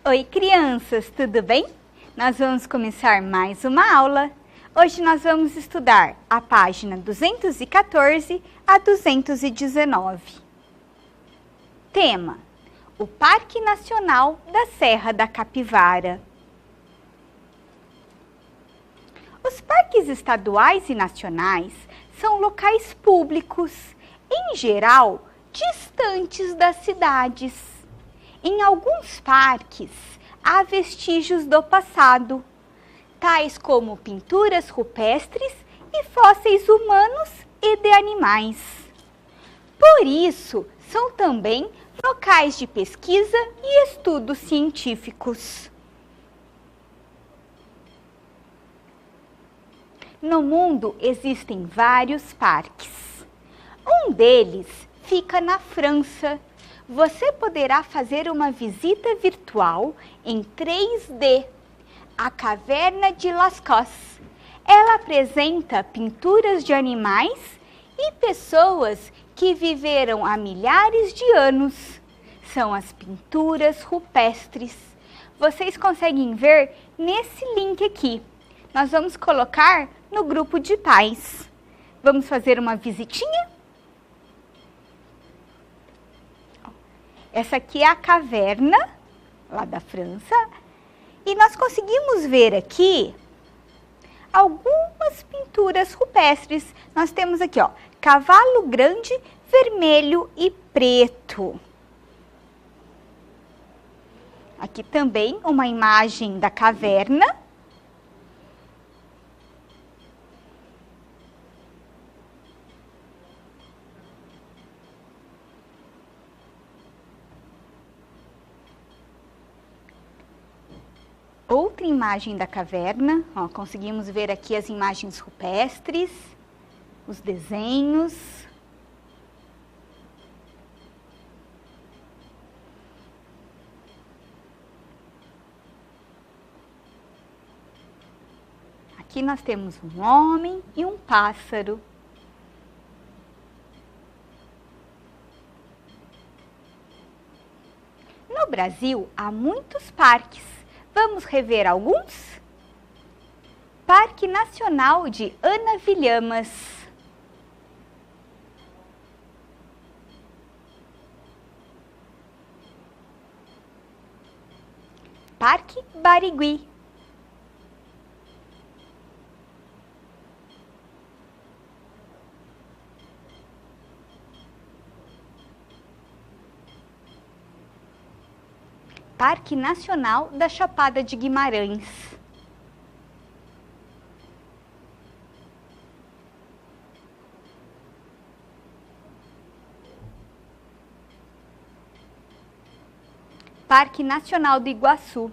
Oi, crianças, tudo bem? Nós vamos começar mais uma aula. Hoje nós vamos estudar a página 214 a 219. Tema: o Parque Nacional da Serra da Capivara. Os parques estaduais e nacionais são locais públicos, em geral, distantes das cidades. Em alguns parques, há vestígios do passado, tais como pinturas rupestres e fósseis humanos e de animais. Por isso, são também locais de pesquisa e estudos científicos. No mundo existem vários parques. Um deles fica na França. Você poderá fazer uma visita virtual em 3D, a Caverna de Lascaux. Ela apresenta pinturas de animais e pessoas que viveram há milhares de anos. São as pinturas rupestres. Vocês conseguem ver nesse link aqui. Nós vamos colocar no grupo de pais. Vamos fazer uma visitinha? Essa aqui é a caverna, lá da França, e nós conseguimos ver aqui algumas pinturas rupestres. Nós temos aqui, ó, cavalo grande, vermelho e preto. Aqui também uma imagem da caverna. Outra imagem da caverna, ó, conseguimos ver aqui as imagens rupestres, os desenhos. Aqui nós temos um homem e um pássaro. No Brasil, há muitos parques. Vamos rever alguns? Parque Nacional de Anavilhamas. Parque Barigui. Parque Nacional da Chapada de Guimarães. Parque Nacional do Iguaçu.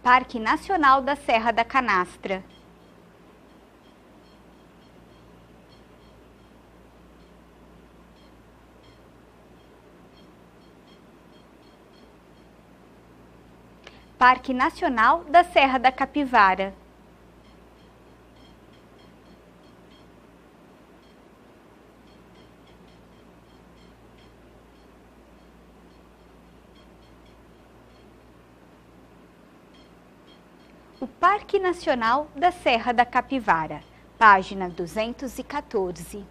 Parque Nacional da Serra da Canastra. Parque Nacional da Serra da Capivara. O Parque Nacional da Serra da Capivara, página 214.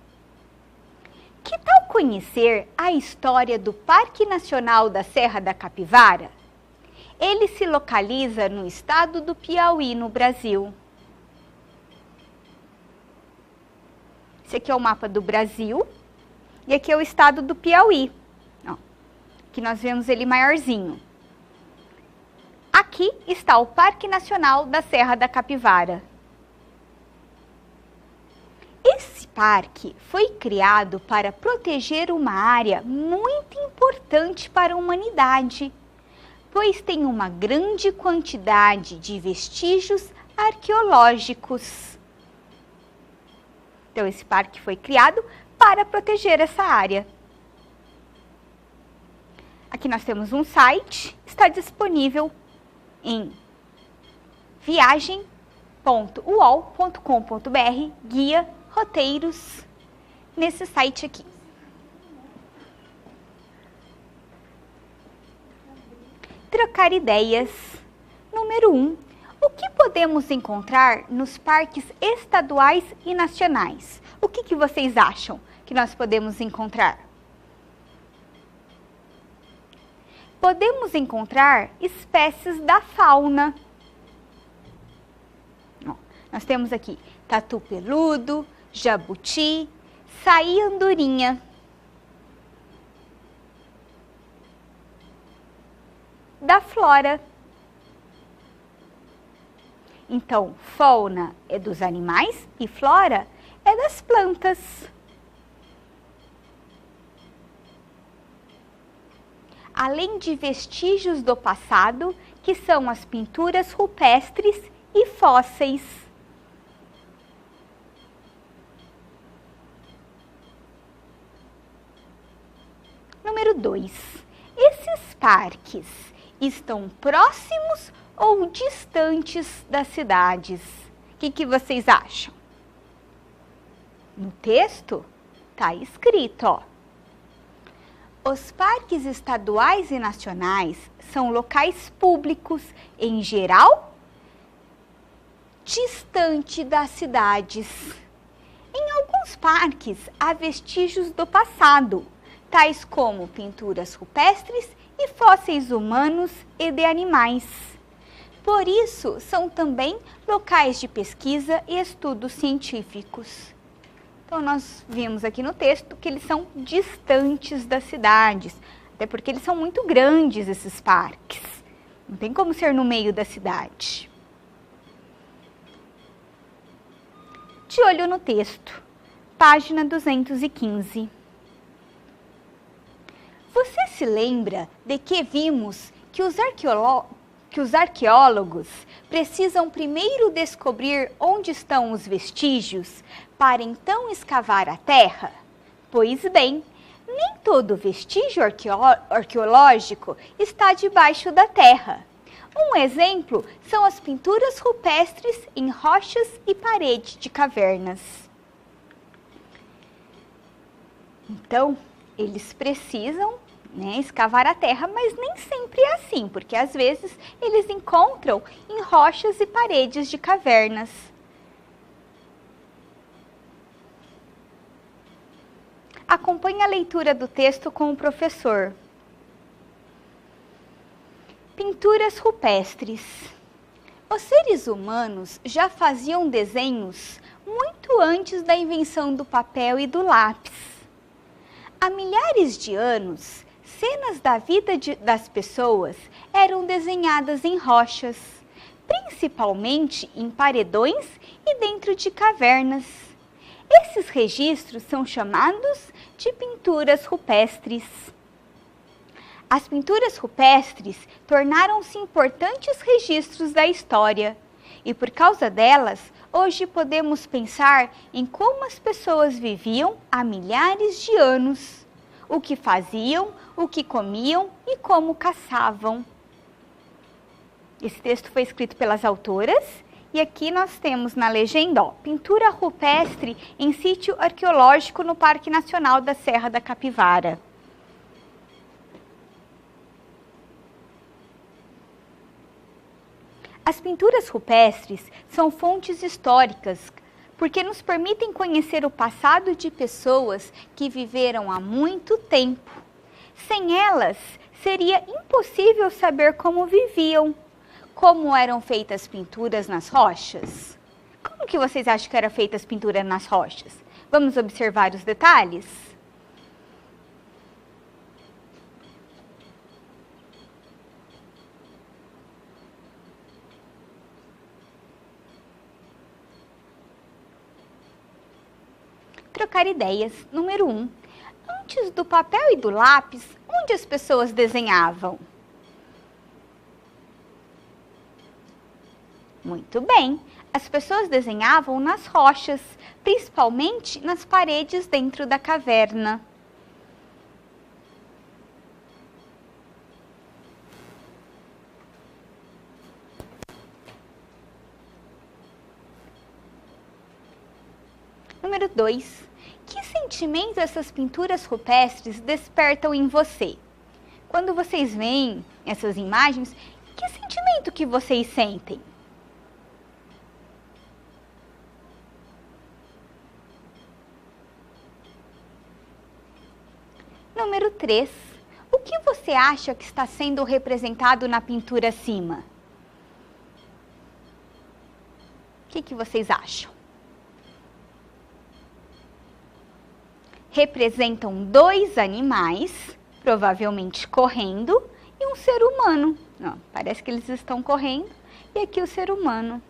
Que tal conhecer a história do Parque Nacional da Serra da Capivara? Ele se localiza no estado do Piauí, no Brasil. Esse aqui é o mapa do Brasil e aqui é o estado do Piauí. Ó, aqui nós vemos ele maiorzinho. Aqui está o Parque Nacional da Serra da Capivara. Esse parque foi criado para proteger uma área muito importante para a humanidade, pois tem uma grande quantidade de vestígios arqueológicos. Então, esse parque foi criado para proteger essa área. Aqui nós temos um site, está disponível em viagem.com.br. guia roteiros nesse site aqui. Trocar ideias. Número 1. O que podemos encontrar nos parques estaduais e nacionais? O que vocês acham que nós podemos encontrar? Podemos encontrar espécies da fauna. Nós temos aqui tatu peludo, jabuti, saí-andorinha. Da flora. Então, fauna é dos animais e flora é das plantas. Além de vestígios do passado, que são as pinturas rupestres e fósseis. Número 2. Esses parques estão próximos ou distantes das cidades? O que vocês acham? No texto está escrito, ó. Os parques estaduais e nacionais são locais públicos, em geral, distante das cidades. Em alguns parques há vestígios do passado, tais como pinturas rupestres e fósseis humanos e de animais. Por isso, são também locais de pesquisa e estudos científicos. Então, nós vimos aqui no texto que eles são distantes das cidades, até porque eles são muito grandes, esses parques. Não tem como ser no meio da cidade. De olho no texto, página 215. Você se lembra de que vimos que os arqueólogos precisam primeiro descobrir onde estão os vestígios para então escavar a terra? Pois bem, nem todo vestígio arqueológico está debaixo da terra. Um exemplo são as pinturas rupestres em rochas e paredes de cavernas. Então, eles precisam escavar a terra, mas nem sempre é assim, porque às vezes eles encontram em rochas e paredes de cavernas. Acompanhe a leitura do texto com o professor. Pinturas rupestres. Os seres humanos já faziam desenhos muito antes da invenção do papel e do lápis. Há milhares de anos, cenas da vida das pessoas eram desenhadas em rochas, principalmente em paredões e dentro de cavernas. Esses registros são chamados de pinturas rupestres. As pinturas rupestres tornaram-se importantes registros da história e, por causa delas, hoje podemos pensar em como as pessoas viviam há milhares de anos, o que faziam, o que comiam e como caçavam. Esse texto foi escrito pelas autoras e aqui nós temos na legenda, pintura rupestre em sítio arqueológico no Parque Nacional da Serra da Capivara. As pinturas rupestres são fontes históricas porque nos permitem conhecer o passado de pessoas que viveram há muito tempo. Sem elas, seria impossível saber como viviam, como eram feitas pinturas nas rochas. Como que vocês acham que eram feitas pinturas nas rochas? Vamos observar os detalhes? Trocar ideias. Número 1. Antes do papel e do lápis, onde as pessoas desenhavam? Muito bem, as pessoas desenhavam nas rochas, principalmente nas paredes dentro da caverna. Número 2. Que sentimento essas pinturas rupestres despertam em você? Quando vocês veem essas imagens, que sentimento que vocês sentem? Número 3. O que você acha que está sendo representado na pintura acima? O que vocês acham? Representam 2 animais, provavelmente correndo, e um ser humano. Ó, parece que eles estão correndo, e aqui o ser humano.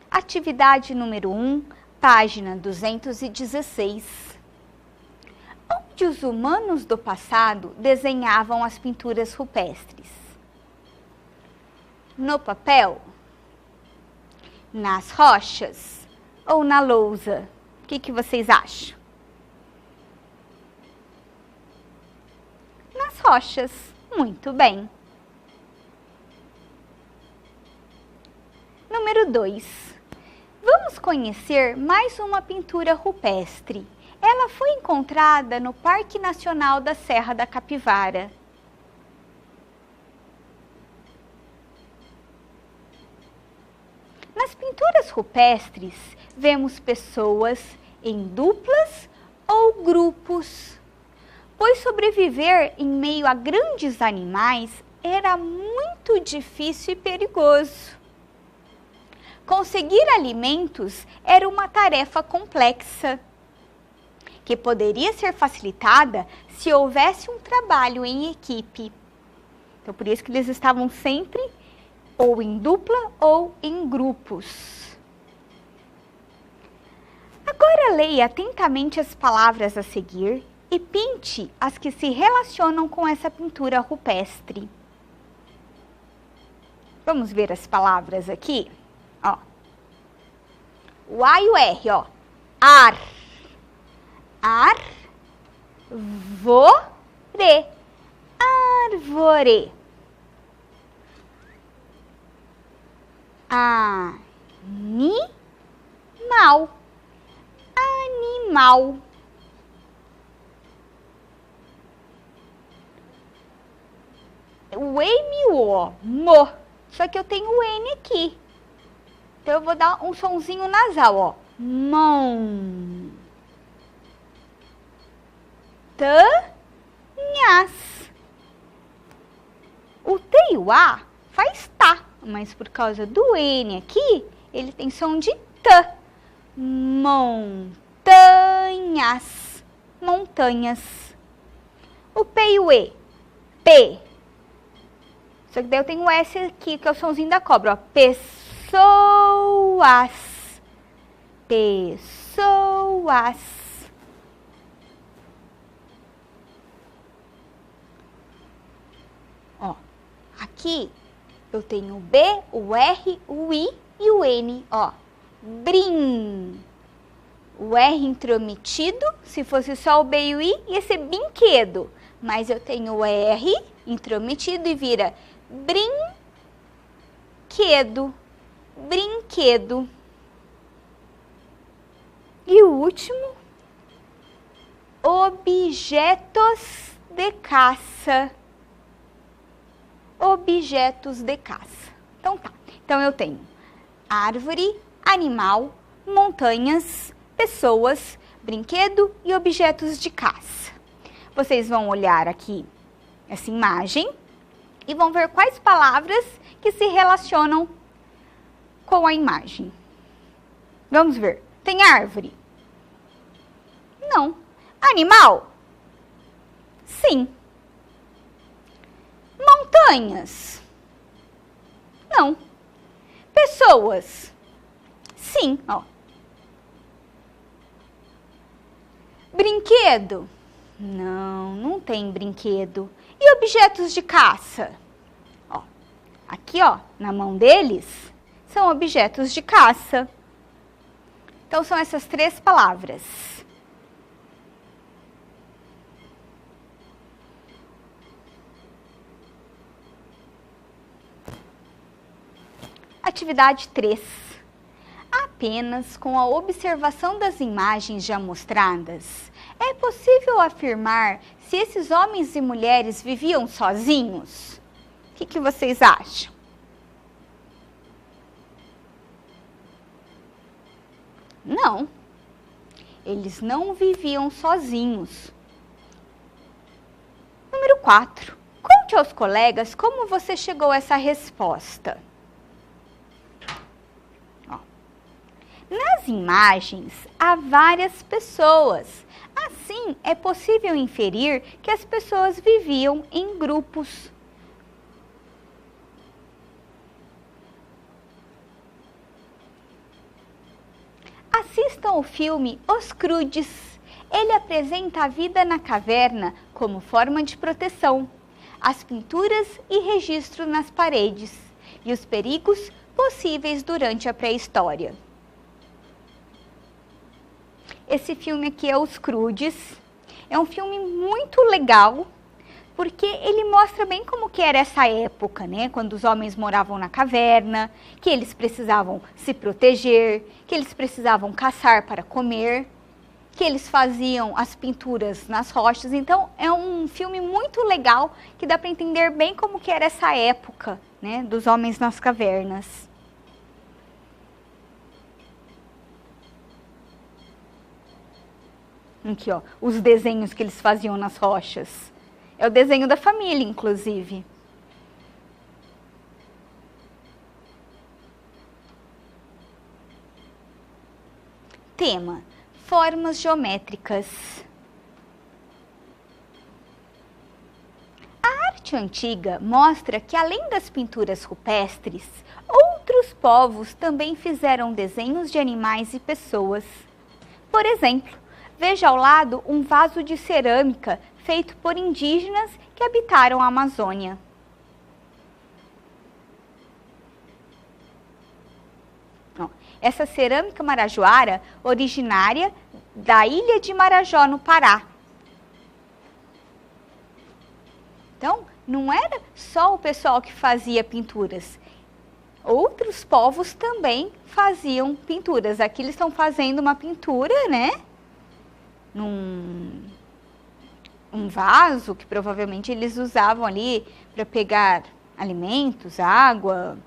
Atividade número 1, página 216. Onde os humanos do passado desenhavam as pinturas rupestres? No papel? Nas rochas? Ou na lousa? O que vocês acham? Nas rochas. Muito bem. Número 2. Vamos conhecer mais uma pintura rupestre. Ela foi encontrada no Parque Nacional da Serra da Capivara. Nas pinturas rupestres, vemos pessoas em duplas ou grupos, pois sobreviver em meio a grandes animais era muito difícil e perigoso. Conseguir alimentos era uma tarefa complexa, que poderia ser facilitada se houvesse um trabalho em equipe. Então, por isso que eles estavam sempre ou em dupla ou em grupos. Agora leia atentamente as palavras a seguir e pinte as que se relacionam com essa pintura rupestre. Vamos ver as palavras aqui? Ó. O A e o R, ó. Ar. Arvore. Árvore. Animal. Animal. O M e o O. Mo. Só que eu tenho o N aqui. Então, eu vou dar um sonzinho nasal, ó. Mão. Tanhas. O T e o A faz tá, mas por causa do N aqui, ele tem som de T. Montanhas. Montanhas. O P e o E. P. Só que daí eu tenho o S aqui, que é o sonzinho da cobra, ó. Pessoas. Pessoas. Ó, aqui eu tenho o B, o R, o I e o N, ó. Brim. O R intrometido, se fosse só o B e o I, ia ser brinquedo. Mas eu tenho o R intrometido e vira brinquedo. Brinquedo. E o último, objetos de caça. Objetos de caça. Então tá. Então eu tenho árvore, animal, montanhas, pessoas, brinquedo e objetos de caça. Vocês vão olhar aqui essa imagem e vão ver quais palavras que se relacionam com a imagem. Vamos ver. Tem árvore? Não. Animal? Sim. Montanhas? Não. Pessoas? Sim, ó. Brinquedo? Não, não tem brinquedo. E objetos de caça? Ó, aqui, ó, na mão deles, são objetos de caça. Então, são essas 3 palavras. Atividade 3. apenas com a observação das imagens já mostradas, é possível afirmar se esses homens e mulheres viviam sozinhos? O que vocês acham? Não, eles não viviam sozinhos. Número 4. Conte aos colegas como você chegou a essa resposta. Nas imagens, há várias pessoas. Assim, é possível inferir que as pessoas viviam em grupos. Assistam o filme Os Croods. Ele apresenta a vida na caverna como forma de proteção, as pinturas e registro nas paredes e os perigos possíveis durante a pré-história. Esse filme aqui é Os Croods. É um filme muito legal, porque ele mostra bem como que era essa época, né? Quando os homens moravam na caverna, que eles precisavam se proteger, que eles precisavam caçar para comer, que eles faziam as pinturas nas rochas. Então, é um filme muito legal, que dá para entender bem como que era essa época, né? Dos homens nas cavernas. Aqui, ó, os desenhos que eles faziam nas rochas. É o desenho da família, inclusive. Tema: formas geométricas. A arte antiga mostra que, além das pinturas rupestres, outros povos também fizeram desenhos de animais e pessoas. Por exemplo, veja ao lado um vaso de cerâmica feito por indígenas que habitaram a Amazônia. Essa cerâmica marajoara, originária da ilha de Marajó, no Pará. Então, não era só o pessoal que fazia pinturas. Outros povos também faziam pinturas. Aqui eles estão fazendo uma pintura, né? Um vaso que provavelmente eles usavam ali para pegar alimentos, água.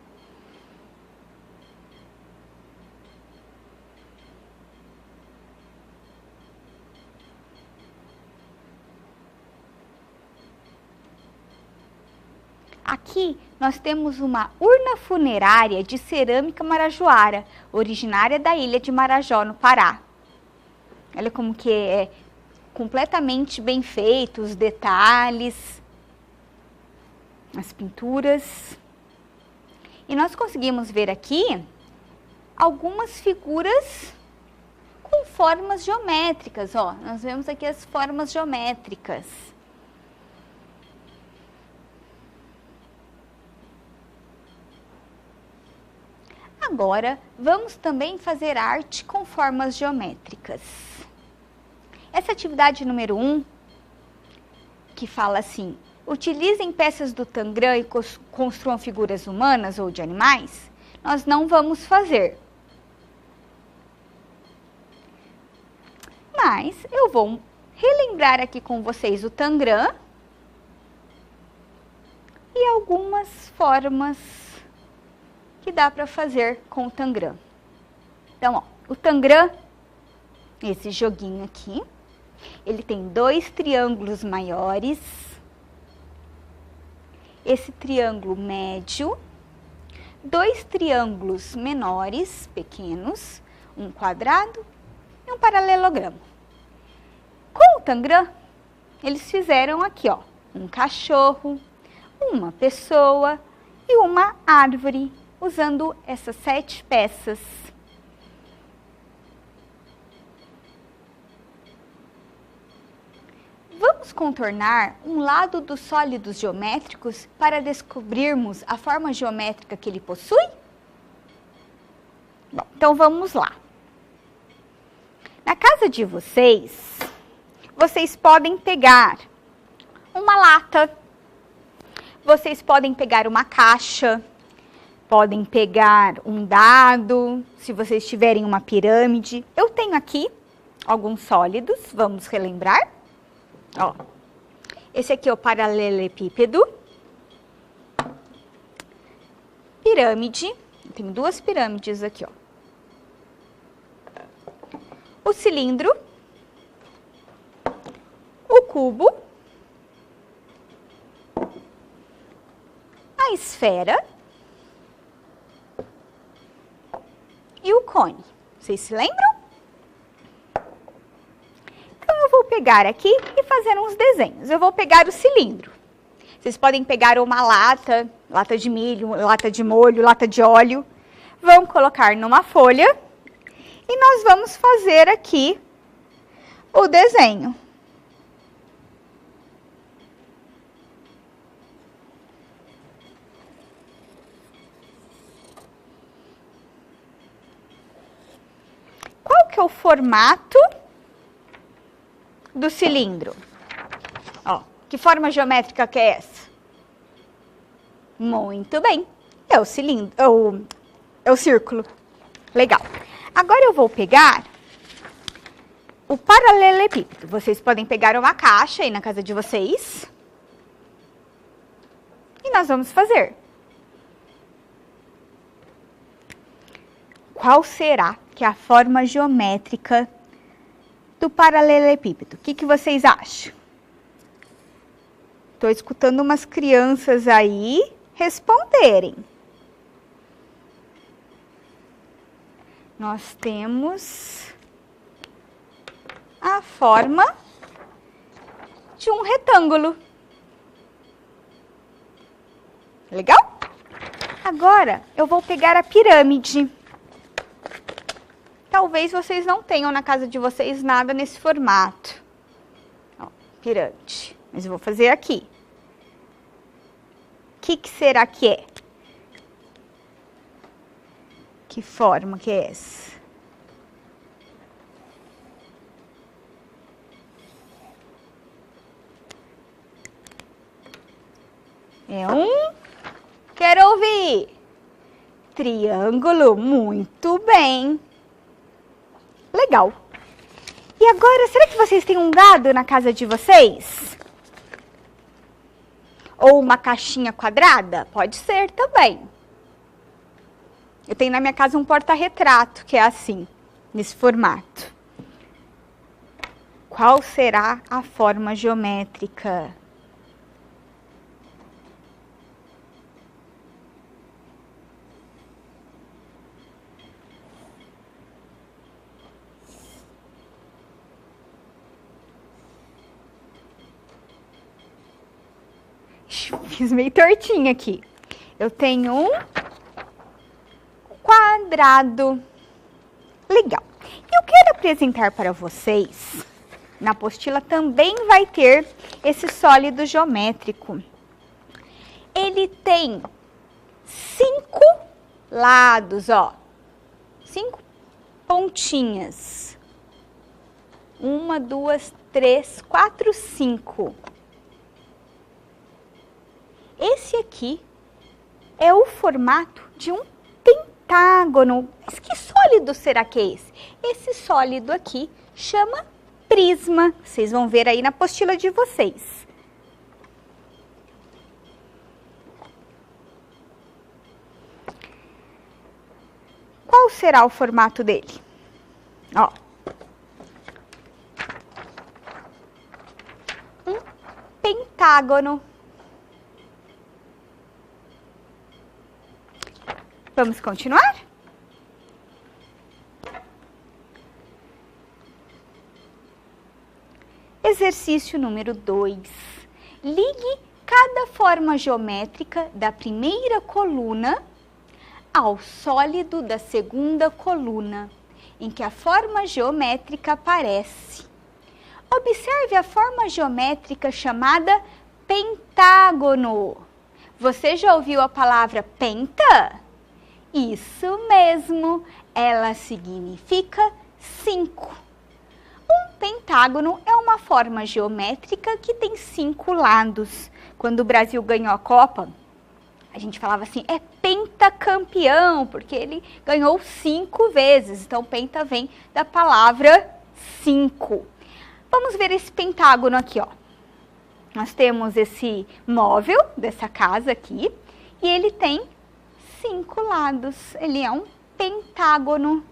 Aqui nós temos uma urna funerária de cerâmica marajoara, originária da ilha de Marajó, no Pará. Olha como que é completamente bem feito, os detalhes, as pinturas. E nós conseguimos ver aqui algumas figuras com formas geométricas. Ó, nós vemos aqui as formas geométricas. Agora, vamos também fazer arte com formas geométricas. Essa atividade número 1, que fala assim: utilizem peças do Tangram e construam figuras humanas ou de animais, nós não vamos fazer. Mas eu vou relembrar aqui com vocês o Tangram e algumas formas que dá para fazer com o Tangram. Então, ó, o Tangram, esse joguinho aqui, ele tem 2 triângulos maiores, esse triângulo médio, 2 triângulos menores, pequenos, um quadrado e um paralelogramo. Com o Tangram, eles fizeram aqui, ó, um cachorro, uma pessoa e uma árvore, usando essas 7 peças. Vamos contornar um lado dos sólidos geométricos para descobrirmos a forma geométrica que ele possui? Bom, então vamos lá. Na casa de vocês, vocês podem pegar uma lata, vocês podem pegar uma caixa, podem pegar um dado, se vocês tiverem uma pirâmide. Eu tenho aqui alguns sólidos, vamos relembrar. Ó, esse aqui é o paralelepípedo. Pirâmide, tem duas pirâmides aqui, ó. O cilindro, o cubo, a esfera e o cone. Vocês se lembram? Então, eu vou pegar aqui e fazer uns desenhos. Eu vou pegar o cilindro. Vocês podem pegar uma lata, lata de milho, lata de molho, lata de óleo. Vão colocar numa folha e nós vamos fazer aqui o desenho. Qual que é o formato do cilindro? Ó, que forma geométrica que é essa? Muito bem, é o cilindro, é o círculo. Legal. Agora eu vou pegar o paralelepípedo. Vocês podem pegar uma caixa aí na casa de vocês. E nós vamos fazer. Qual será que é a forma geométrica do paralelepípedo? O que vocês acham? Estou escutando umas crianças aí responderem. Nós temos a forma de um retângulo. Legal? Agora, eu vou pegar a pirâmide. Talvez vocês não tenham na casa de vocês nada nesse formato. Ó, pirâmide. Mas eu vou fazer aqui. O que será que é? Que forma que é essa? É um... Quero ouvir. Triângulo. Muito bem. Legal. E agora, será que vocês têm um dado na casa de vocês? Ou uma caixinha quadrada? Pode ser também. Eu tenho na minha casa um porta-retrato, que é assim, nesse formato. Qual será a forma geométrica? Fiz meio tortinho aqui. Eu tenho um quadrado. Legal. Eu quero apresentar para vocês, na apostila também vai ter esse sólido geométrico. Ele tem 5 lados, ó. 5 pontinhas. 1, 2, 3, 4, 5. Esse aqui é o formato de um pentágono. Mas que sólido será que é esse? Esse sólido aqui chama prisma. Vocês vão ver aí na apostila de vocês. Qual será o formato dele? Ó. Um pentágono. Vamos continuar? Exercício número 2. Ligue cada forma geométrica da primeira coluna ao sólido da segunda coluna, em que a forma geométrica aparece. Observe a forma geométrica chamada pentágono. Você já ouviu a palavra penta? Isso mesmo, ela significa 5. Um pentágono é uma forma geométrica que tem 5 lados. Quando o Brasil ganhou a Copa, A gente falava assim, é pentacampeão, porque ele ganhou 5 vezes. Então, penta vem da palavra 5. Vamos ver esse pentágono aqui, ó. Nós temos esse móvel dessa casa aqui e ele tem 5 lados. Ele é um pentágono.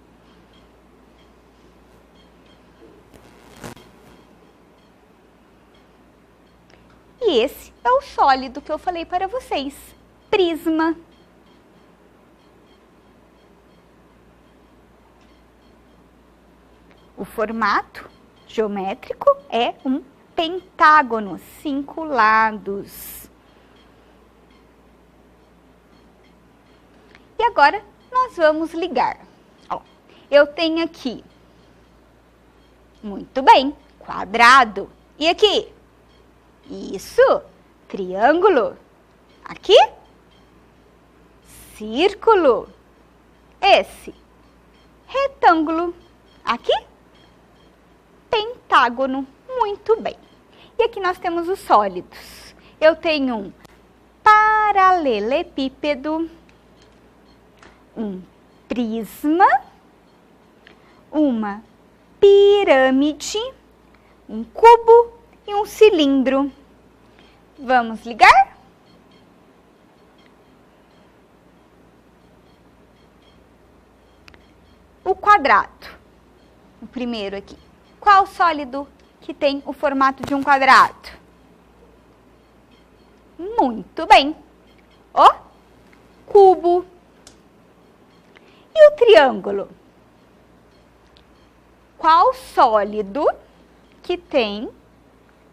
E esse é o sólido que eu falei para vocês, prisma. O formato geométrico é um pentágono, 5 lados. E agora nós vamos ligar. Ó, eu tenho aqui, muito bem, quadrado. E aqui? Isso, triângulo. Aqui, círculo. Esse, retângulo. Aqui, pentágono. Muito bem. E aqui nós temos os sólidos. Eu tenho um paralelepípedo, um prisma, uma pirâmide, um cubo e um cilindro. Vamos ligar? O quadrado, o primeiro aqui. Qual sólido que tem o formato de um quadrado? Muito bem. O cubo. E o triângulo? Qual sólido que tem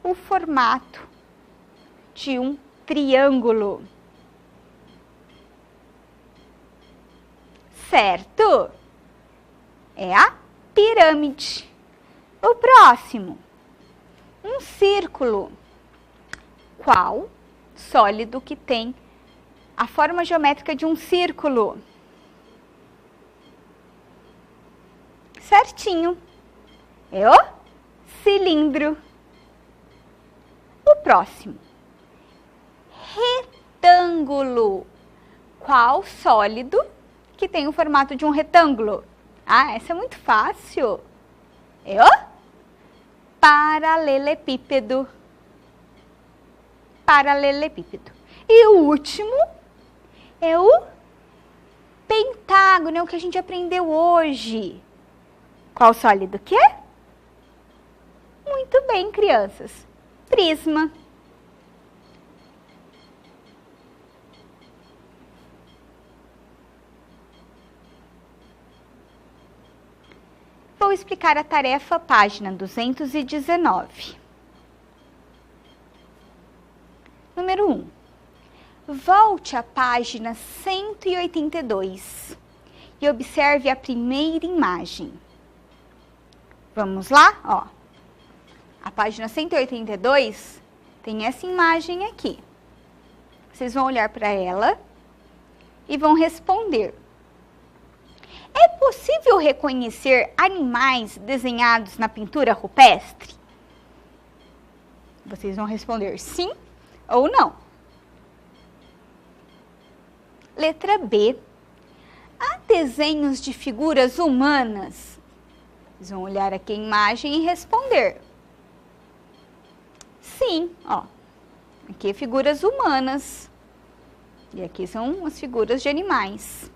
o formato de um triângulo? Certo? É a pirâmide. O próximo, um círculo. Qual sólido que tem a forma geométrica de um círculo? Certinho. É o cilindro. O próximo, retângulo. Qual sólido que tem o formato de um retângulo? Ah, essa é muito fácil. É o paralelepípedo. Paralelepípedo. E o último é o pentágono, é o que a gente aprendeu hoje. Qual sólido que é? Muito bem, crianças. Prisma. Vou explicar a tarefa, página 219. Número 1. Volte à página 182 e observe a primeira imagem. Vamos lá? Ó. A página 182 tem essa imagem aqui. Vocês vão olhar para ela e vão responder. É possível reconhecer animais desenhados na pintura rupestre? Vocês vão responder sim ou não. Letra B. Há desenhos de figuras humanas? Vocês vão olhar aqui a imagem e responder. Sim, ó. Aqui é figuras humanas. E aqui são as figuras de animais.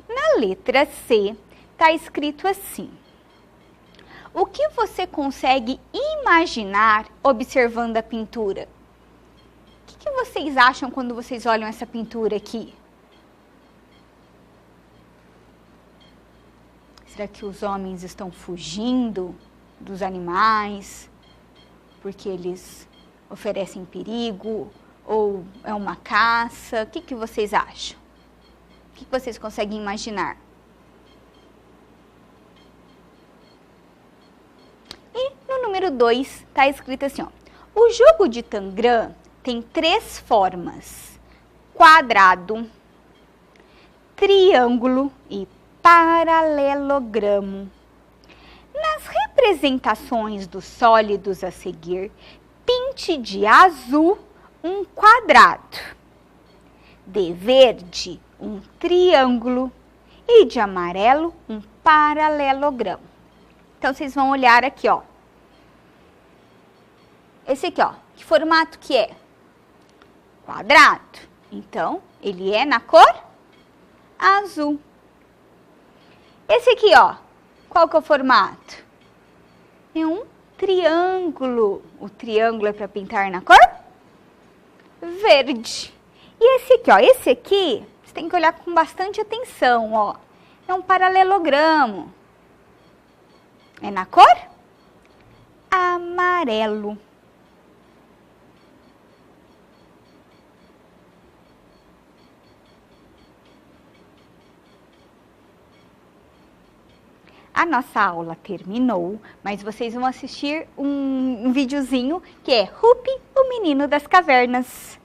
Na letra C, está escrito assim. O que você consegue imaginar observando a pintura? O que vocês acham quando vocês olham essa pintura aqui? Será que os homens estão fugindo dos animais porque eles oferecem perigo? Ou é uma caça? O que vocês acham? O que vocês conseguem imaginar? E no número 2 está escrito assim, ó. O jogo de Tangram tem 3 formas: quadrado, triângulo e paralelogramo. Nas representações dos sólidos a seguir, pinte de azul um quadrado. De verde, um triângulo. E de amarelo, um paralelogramo. Então, vocês vão olhar aqui, ó. Esse aqui, ó, que formato que é? Quadrado. Então, ele é na cor azul. Esse aqui, ó, qual que é o formato? É um triângulo. O triângulo é para pintar na cor verde. E esse aqui, ó, esse aqui, você tem que olhar com bastante atenção, ó. É um paralelogramo. É na cor amarelo. A nossa aula terminou, mas vocês vão assistir um videozinho que é Rupi, o Menino das Cavernas.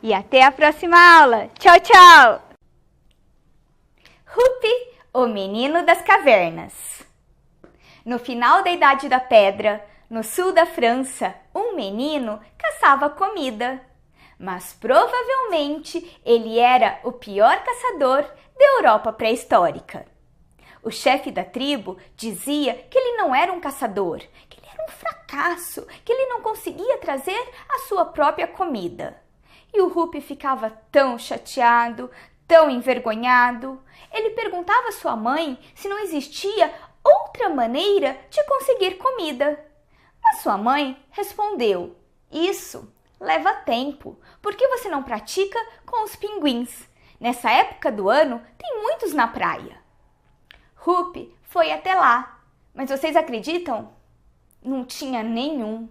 E até a próxima aula. Tchau, tchau! Rupi, o Menino das Cavernas. No final da Idade da Pedra, no sul da França, um menino caçava comida. Mas provavelmente ele era o pior caçador da Europa pré-histórica. O chefe da tribo dizia que ele não era um caçador, que ele era um fracasso, que ele não conseguia trazer a sua própria comida. E o Rupi ficava tão chateado, tão envergonhado. Ele perguntava à sua mãe se não existia outra maneira de conseguir comida. Mas sua mãe respondeu: "Isso leva tempo, porque você não pratica com os pinguins. Nessa época do ano tem muitos na praia." Rupi foi até lá, mas vocês acreditam? Não tinha nenhum.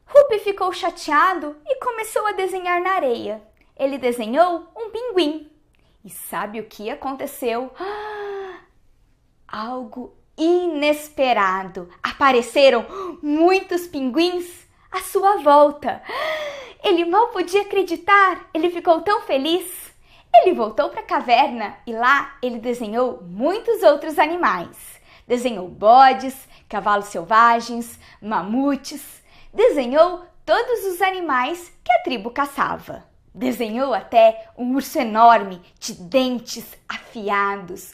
Rupi ficou chateado e começou a desenhar na areia. Ele desenhou um pinguim. E sabe o que aconteceu? Algo inesperado. Apareceram muitos pinguins à sua volta. Ele mal podia acreditar. Ele ficou tão feliz. Ele voltou para a caverna e lá ele desenhou muitos outros animais. Desenhou bodes, cavalos selvagens, mamutes. Desenhou todos os animais que a tribo caçava. Desenhou até um urso enorme de dentes afiados.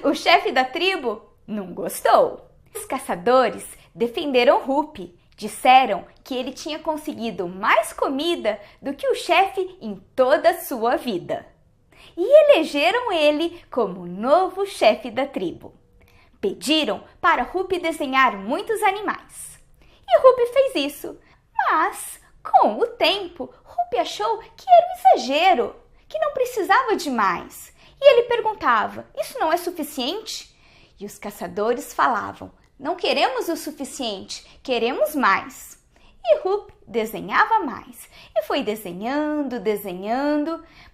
O chefe da tribo não gostou. Os caçadores defenderam Rupi. Disseram que ele tinha conseguido mais comida do que o chefe em toda a sua vida. E elegeram ele como novo chefe da tribo. Pediram para Rupi desenhar muitos animais. E Rupi fez isso. Mas, com o tempo, Rupi achou que era um exagero, que não precisava de mais. E ele perguntava: "Isso não é suficiente?" E os caçadores falavam: "Não queremos o suficiente, queremos mais." E Rupi desenhava mais. E foi desenhando,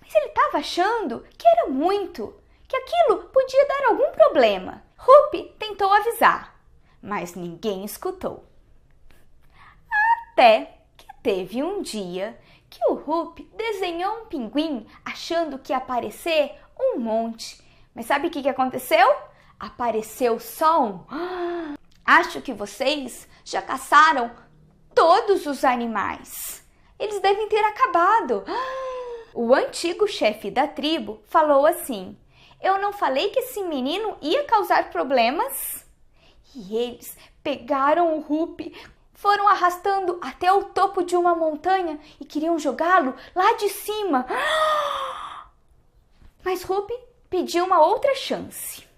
mas ele estava achando que era muito, que aquilo podia dar algum problema. Rupi tentou avisar, mas ninguém escutou. Até que teve um dia que o Rupi desenhou um pinguim achando que ia aparecer um monte. Mas sabe o que aconteceu? Apareceu só um. Acho que vocês já caçaram todos os animais. Eles devem ter acabado. O antigo chefe da tribo falou assim: "Eu não falei que esse menino ia causar problemas?" E eles pegaram o Rupi, foram arrastando até o topo de uma montanha e queriam jogá-lo lá de cima. Mas Rupi pediu uma outra chance.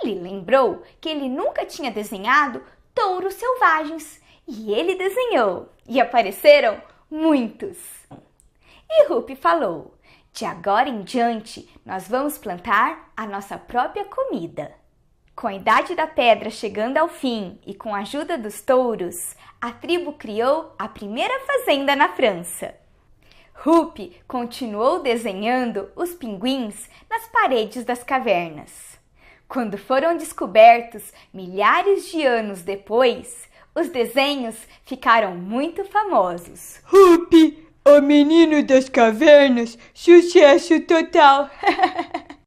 Ele lembrou que ele nunca tinha desenhado touros selvagens. E ele desenhou. E apareceram muitos. E Rupi falou: "De agora em diante, nós vamos plantar a nossa própria comida." Com a Idade da Pedra chegando ao fim e com a ajuda dos touros, a tribo criou a primeira fazenda na França. Rupi continuou desenhando os pinguins nas paredes das cavernas. Quando foram descobertos milhares de anos depois, os desenhos ficaram muito famosos. Rupi, o Menino das Cavernas, sucesso total!